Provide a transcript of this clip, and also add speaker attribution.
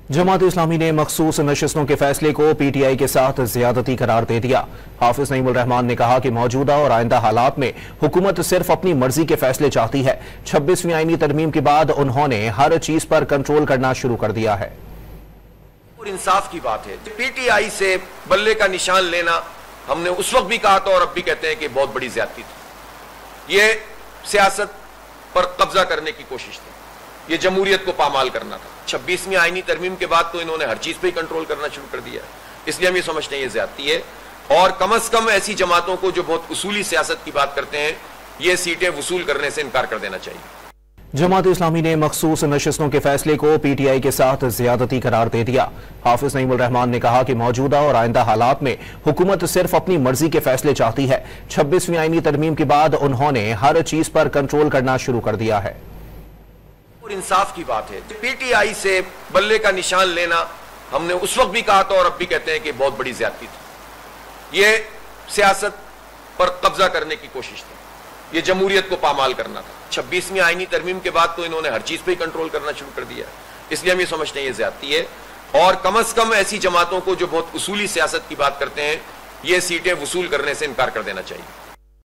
Speaker 1: जमात इस्लामी ने मखसूस नशिस्तों के फैसले को PTI के साथ ज़्यादती करार दे दिया। हाफिज नईमुल रहमान ने कहा कि मौजूदा और आइंदा हालात में हुकूमत सिर्फ अपनी मर्जी के फैसले चाहती है। 26वीं आईनी तरमीम के बाद उन्होंने हर चीज पर कंट्रोल करना शुरू कर दिया है।
Speaker 2: और इंसाफ की बात है, PTI से बल्ले का निशान लेना हमने उस वक्त भी कहा था और अब भी कहते हैं कि बहुत बड़ी ज्यादती थी। ये सियासत पर कब्जा करने की कोशिश थी, ये जमहूरियत को पामाल करना था। 26वीं आईनी तरमीम के बाद तो इन्होंने हर चीज पे ही कंट्रोल करना शुरू कर दिया है, इसलिए हम ये समझते हैं ये ज्यादती है। और कम से कम ऐसी जमातों को जो बहुत उसूली सियासत की बात करते हैं, ये सीटें वसूल करने से इनकार कर देना चाहिए।
Speaker 1: जमात इस्लामी ने मखसूस नशिस्तों के फैसले को PTI के साथ ज़्यादती करार दे दिया। हाफिज नईमुल रहमान ने कहा कि मौजूदा और आइंदा हालात में हुकूमत सिर्फ अपनी मर्जी के फैसले चाहती है। 26वीं आईनी तरमीम के बाद उन्होंने हर चीज पर कंट्रोल करना शुरू कर दिया है।
Speaker 2: और इंसाफ की बात है, PTI से बल्ले का निशान लेना हमने उस वक्त भी कहा था और अब भी कहते हैं कि बहुत बड़ी ज्यादती थी। ये सियासत पर कब्जा करने की कोशिश थी, ये जमहूरियत को पामाल करना था। 26वीं आईनी तरमीम के बाद तो इन्होंने हर चीज पे ही कंट्रोल करना शुरू कर दिया है, इसलिए हम ये समझते हैं ये ज्यादती है। और कम से कम ऐसी जमातों को जो बहुत उसूली सियासत की बात करते हैं, ये सीटें वसूल करने से इनकार कर देना चाहिए।